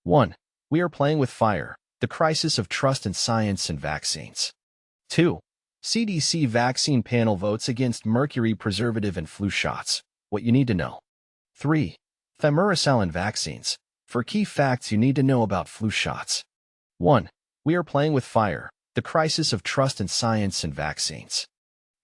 1. We are playing with fire. The crisis of trust in science and vaccines. 2. CDC vaccine panel votes against Mercury, preservative, and flu shots. What you need to know. 3. Thimerosal and vaccines. For key facts you need to know about flu shots. 1. We are playing with fire. The crisis of trust in science and vaccines.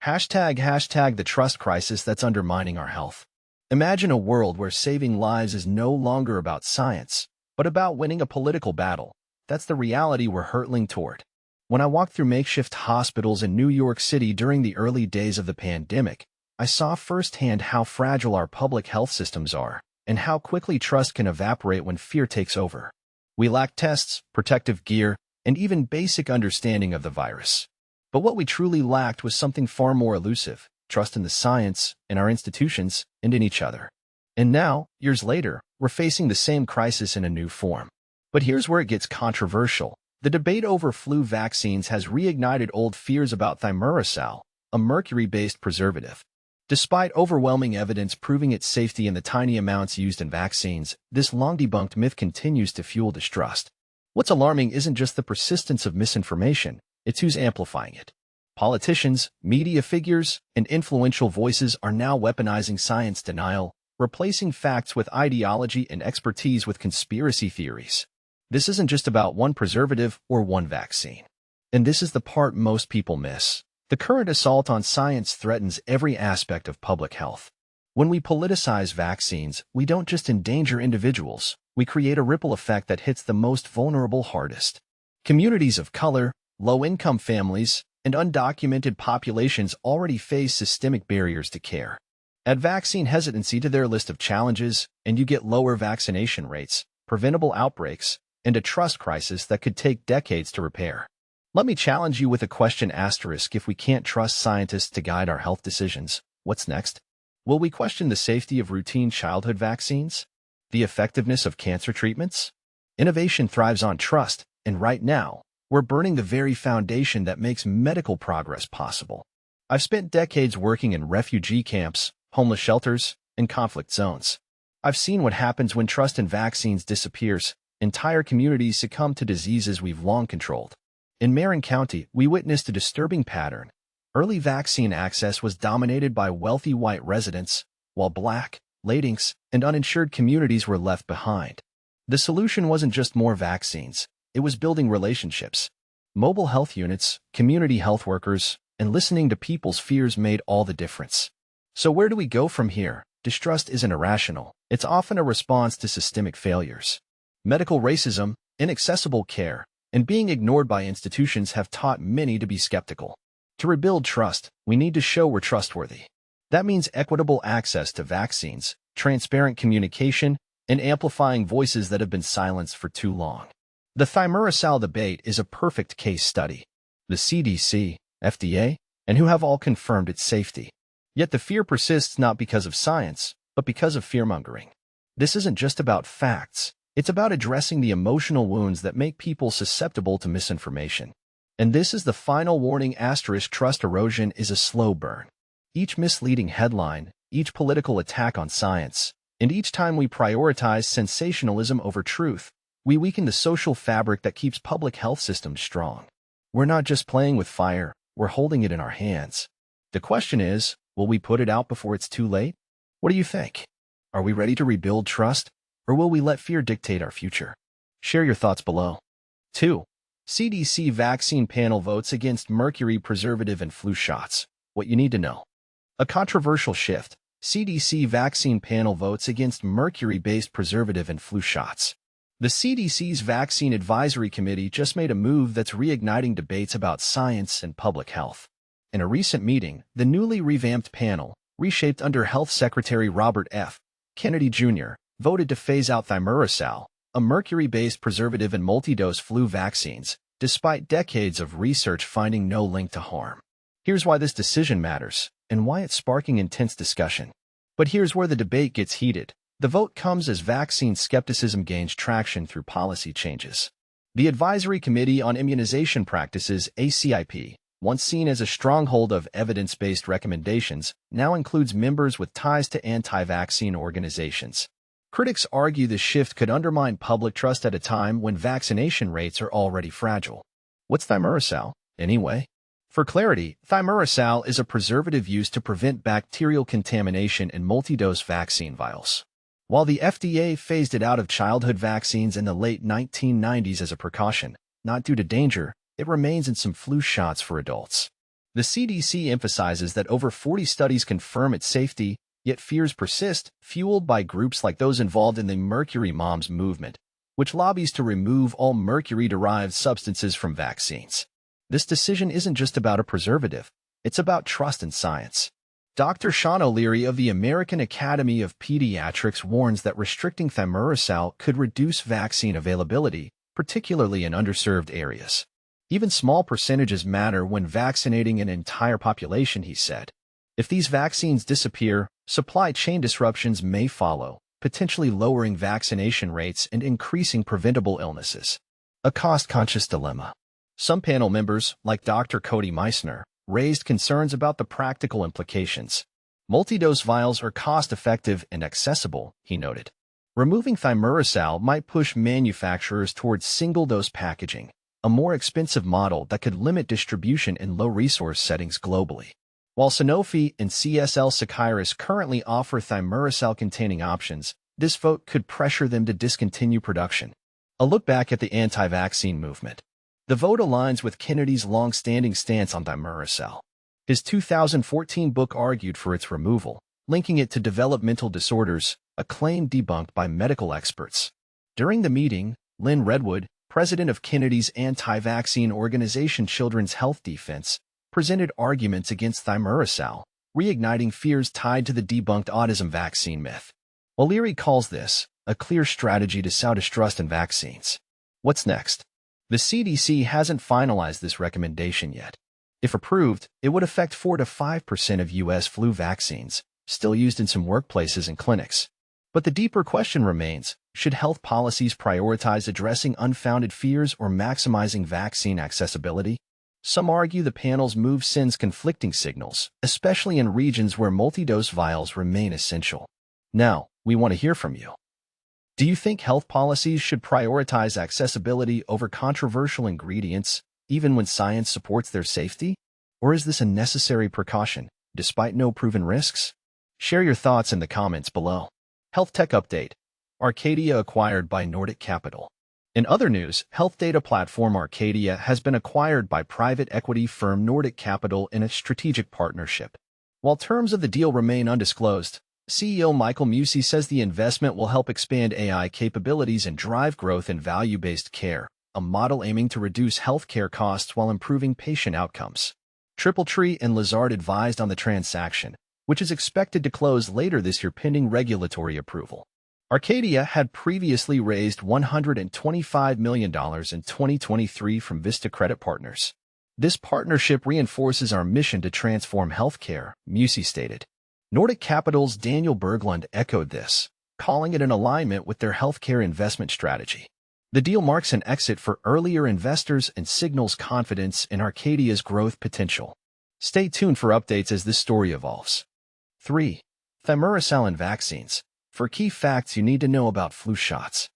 Hashtag the trust crisis that's undermining our health. Imagine a world where saving lives is no longer about science, but about winning a political battle. That's the reality we're hurtling toward. When I walked through makeshift hospitals in New York City during the early days of the pandemic, I saw firsthand how fragile our public health systems are and how quickly trust can evaporate when fear takes over. We lack tests, protective gear, and even basic understanding of the virus. But what we truly lacked was something far more elusive: trust in the science, in our institutions, and in each other. And now, years later, we're facing the same crisis in a new form. But here's where it gets controversial. The debate over flu vaccines has reignited old fears about thimerosal, a mercury-based preservative. Despite overwhelming evidence proving its safety in the tiny amounts used in vaccines, this long-debunked myth continues to fuel distrust. What's alarming isn't just the persistence of misinformation, it's who's amplifying it. Politicians, media figures, and influential voices are now weaponizing science denial, replacing facts with ideology and expertise with conspiracy theories. This isn't just about one preservative or one vaccine. And this is the part most people miss. The current assault on science threatens every aspect of public health. When we politicize vaccines, we don't just endanger individuals, we create a ripple effect that hits the most vulnerable hardest. Communities of color, low-income families, and undocumented populations already face systemic barriers to care. Add vaccine hesitancy to their list of challenges, and you get lower vaccination rates, preventable outbreaks, and a trust crisis that could take decades to repair. Let me challenge you with a question asterisk: if we can't trust scientists to guide our health decisions, what's next? Will we question the safety of routine childhood vaccines? The effectiveness of cancer treatments? Innovation thrives on trust, and right now, we're burning the very foundation that makes medical progress possible. I've spent decades working in refugee camps, homeless shelters, and conflict zones. I've seen what happens when trust in vaccines disappears. Entire communities succumb to diseases we've long controlled. In Marin County, we witnessed a disturbing pattern. Early vaccine access was dominated by wealthy white residents, while Black, Latinx, and uninsured communities were left behind. The solution wasn't just more vaccines, it was building relationships. Mobile health units, community health workers, and listening to people's fears made all the difference. So where do we go from here? Distrust isn't irrational. It's often a response to systemic failures. Medical racism, inaccessible care, and being ignored by institutions have taught many to be skeptical. To rebuild trust, we need to show we're trustworthy. That means equitable access to vaccines, transparent communication, and amplifying voices that have been silenced for too long. The thimerosal debate is a perfect case study. The CDC, FDA, and WHO have all confirmed its safety. Yet the fear persists not because of science, but because of fear-mongering. This isn't just about facts. It's about addressing the emotional wounds that make people susceptible to misinformation. And this is the final warning: trust erosion is a slow burn. Each misleading headline, each political attack on science, and each time we prioritize sensationalism over truth, we weaken the social fabric that keeps public health systems strong. We're not just playing with fire, we're holding it in our hands. The question is, will we put it out before it's too late? What do you think? Are we ready to rebuild trust? Or will we let fear dictate our future? Share your thoughts below. 2. CDC vaccine panel votes against Mercury, preservative, and flu shots. What you need to know. A controversial shift. CDC vaccine panel votes against mercury-based preservative and flu shots. The CDC's Vaccine Advisory Committee just made a move that's reigniting debates about science and public health. In a recent meeting, the newly revamped panel, reshaped under Health Secretary Robert F. Kennedy Jr., voted to phase out thimerosal, a mercury-based preservative in multi-dose flu vaccines, despite decades of research finding no link to harm. Here's why this decision matters, and why it's sparking intense discussion. But here's where the debate gets heated. The vote comes as vaccine skepticism gains traction through policy changes. The Advisory Committee on Immunization Practices, ACIP, once seen as a stronghold of evidence-based recommendations, now includes members with ties to anti-vaccine organizations. Critics argue this shift could undermine public trust at a time when vaccination rates are already fragile. What's thimerosal, anyway? For clarity, thimerosal is a preservative used to prevent bacterial contamination in multi-dose vaccine vials. While the FDA phased it out of childhood vaccines in the late 1990s as a precaution, not due to danger, it remains in some flu shots for adults. The CDC emphasizes that over 40 studies confirm its safety, yet fears persist, fueled by groups like those involved in the Mercury Moms movement, which lobbies to remove all mercury-derived substances from vaccines. This decision isn't just about a preservative, it's about trust in science. Dr. Sean O'Leary of the American Academy of Pediatrics warns that restricting thimerosal could reduce vaccine availability, particularly in underserved areas. Even small percentages matter when vaccinating an entire population, he said. If these vaccines disappear, supply chain disruptions may follow, potentially lowering vaccination rates and increasing preventable illnesses. A cost-conscious dilemma. Some panel members, like Dr. Cody Meissner, raised concerns about the practical implications. Multi-dose vials are cost-effective and accessible, he noted. Removing thimerosal might push manufacturers towards single-dose packaging, a more expensive model that could limit distribution in low-resource settings globally. While Sanofi and CSL Seqirus currently offer thimerosal-containing options, this vote could pressure them to discontinue production. A look back at the anti-vaccine movement. The vote aligns with Kennedy's long-standing stance on thimerosal. His 2014 book argued for its removal, linking it to developmental disorders, a claim debunked by medical experts. During the meeting, Lynn Redwood, president of Kennedy's anti-vaccine organization Children's Health Defense, presented arguments against thimerosal, reigniting fears tied to the debunked autism vaccine myth. O'Leary calls this a clear strategy to sow distrust in vaccines. What's next? The CDC hasn't finalized this recommendation yet. If approved, it would affect 4 to 5% of U.S. flu vaccines, still used in some workplaces and clinics. But the deeper question remains, should health policies prioritize addressing unfounded fears or maximizing vaccine accessibility? Some argue the panel's move sends conflicting signals, especially in regions where multi-dose vials remain essential. Now, we want to hear from you. Do you think health policies should prioritize accessibility over controversial ingredients, even when science supports their safety? Or is this a necessary precaution, despite no proven risks? Share your thoughts in the comments below. Health Tech Update. Arcadia acquired by Nordic Capital. In other news, health data platform Arcadia has been acquired by private equity firm Nordic Capital in a strategic partnership. While terms of the deal remain undisclosed, CEO Michael Musi says the investment will help expand AI capabilities and drive growth in value-based care, a model aiming to reduce healthcare costs while improving patient outcomes. TripleTree and Lazard advised on the transaction, which is expected to close later this year pending regulatory approval. Arcadia had previously raised $125 million in 2023 from Vista Credit Partners. This partnership reinforces our mission to transform healthcare, Musi stated. Nordic Capital's Daniel Berglund echoed this, calling it in alignment with their healthcare investment strategy. The deal marks an exit for earlier investors and signals confidence in Arcadia's growth potential. Stay tuned for updates as this story evolves. 3. Thimerosal and vaccines. For key facts you need to know about flu shots.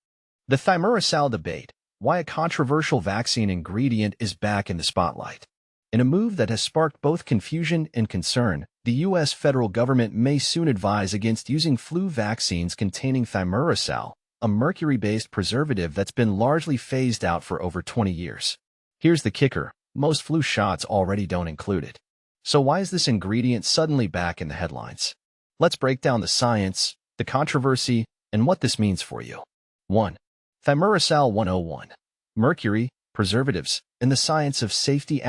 The thimerosal debate, why a controversial vaccine ingredient is back in the spotlight. In a move that has sparked both confusion and concern, the U.S. federal government may soon advise against using flu vaccines containing thimerosal, a mercury-based preservative that's been largely phased out for over 20 years. Here's the kicker, most flu shots already don't include it. So why is this ingredient suddenly back in the headlines? Let's break down the science, the controversy, and what this means for you. 1. Thimerosal 101. Mercury, preservatives, and the science of safety ****.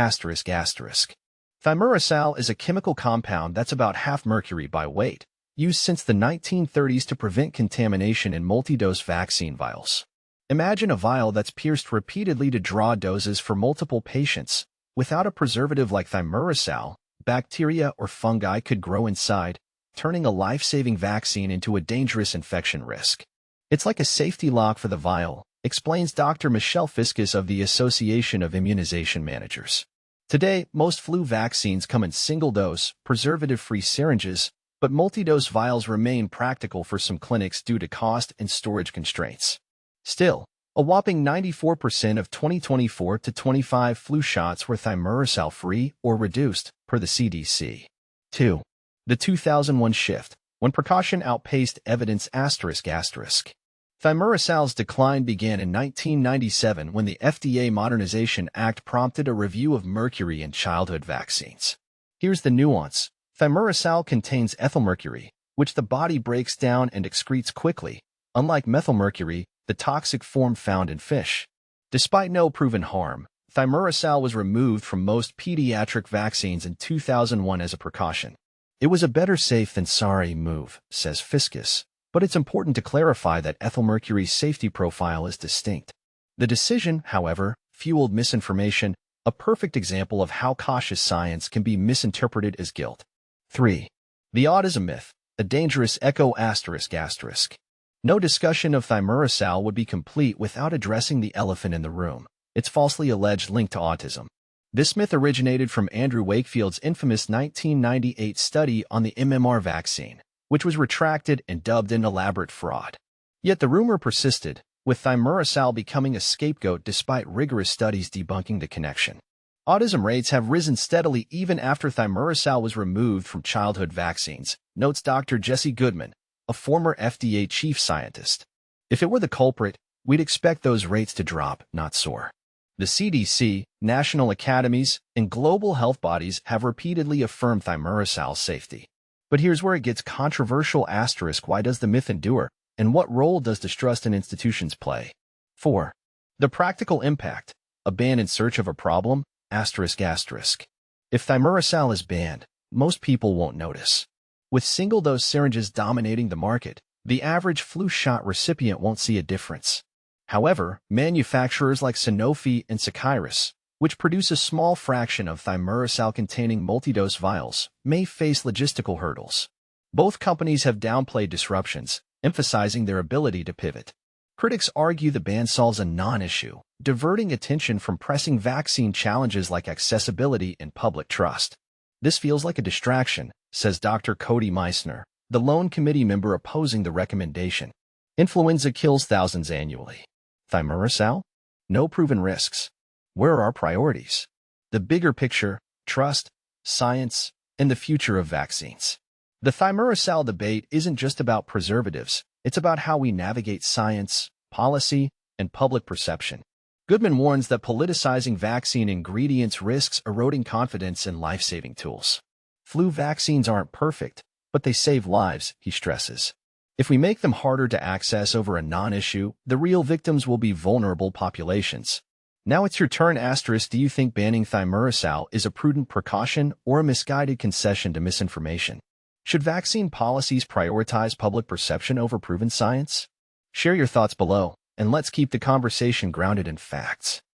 Thimerosal is a chemical compound that's about half mercury by weight, used since the 1930s to prevent contamination in multi-dose vaccine vials. Imagine a vial that's pierced repeatedly to draw doses for multiple patients. Without a preservative like thimerosal, bacteria or fungi could grow inside, turning a life-saving vaccine into a dangerous infection risk. It's like a safety lock for the vial, explains Dr. Michelle Fiscus of the Association of Immunization Managers. Today, most flu vaccines come in single-dose, preservative-free syringes, but multi-dose vials remain practical for some clinics due to cost and storage constraints. Still, a whopping 94% of 2024 to 25 flu shots were thimerosal-free or reduced, per the CDC. 2. The 2001 shift, when precaution outpaced evidence ***. Thimerosal's decline began in 1997 when the FDA Modernization Act prompted a review of mercury in childhood vaccines. Here's the nuance. Thimerosal contains ethylmercury, which the body breaks down and excretes quickly, unlike methylmercury, the toxic form found in fish. Despite no proven harm, thimerosal was removed from most pediatric vaccines in 2001 as a precaution. It was a better safe than sorry move, says Fiscus, but it's important to clarify that ethylmercury's safety profile is distinct. The decision, however, fueled misinformation, a perfect example of how cautious science can be misinterpreted as guilt. 3. The autism myth, a dangerous echo ***. No discussion of thimerosal would be complete without addressing the elephant in the room, its falsely alleged link to autism. This myth originated from Andrew Wakefield's infamous 1998 study on the MMR vaccine, which was retracted and dubbed an elaborate fraud. Yet the rumor persisted, with thimerosal becoming a scapegoat despite rigorous studies debunking the connection. Autism rates have risen steadily even after thimerosal was removed from childhood vaccines, notes Dr. Jesse Goodman, a former FDA chief scientist. If it were the culprit, we'd expect those rates to drop, not soar. The CDC, national academies, and global health bodies have repeatedly affirmed thimerosal's safety. But here's where it gets controversial ***. Why does the myth endure, and what role does distrust in institutions play? 4. The practical impact, a ban in search of a problem, ***. If thimerosal is banned, most people won't notice. With single-dose syringes dominating the market, the average flu shot recipient won't see a difference. However, manufacturers like Sanofi and Seqirus, which produce a small fraction of thimerosal-containing multi-dose vials, may face logistical hurdles. Both companies have downplayed disruptions, emphasizing their ability to pivot. Critics argue the ban solves a non-issue, diverting attention from pressing vaccine challenges like accessibility and public trust. This feels like a distraction, says Dr. Cody Meissner, the lone committee member opposing the recommendation. Influenza kills thousands annually. Thimerosal? No proven risks. Where are our priorities? The bigger picture, trust, science, and the future of vaccines. The thimerosal debate isn't just about preservatives, it's about how we navigate science, policy, and public perception. Goodman warns that politicizing vaccine ingredients risks eroding confidence in life-saving tools. Flu vaccines aren't perfect, but they save lives, he stresses. If we make them harder to access over a non-issue, the real victims will be vulnerable populations. Now it's your turn ***. Do you think banning thimerosal is a prudent precaution or a misguided concession to misinformation? Should vaccine policies prioritize public perception over proven science? Share your thoughts below, and let's keep the conversation grounded in facts.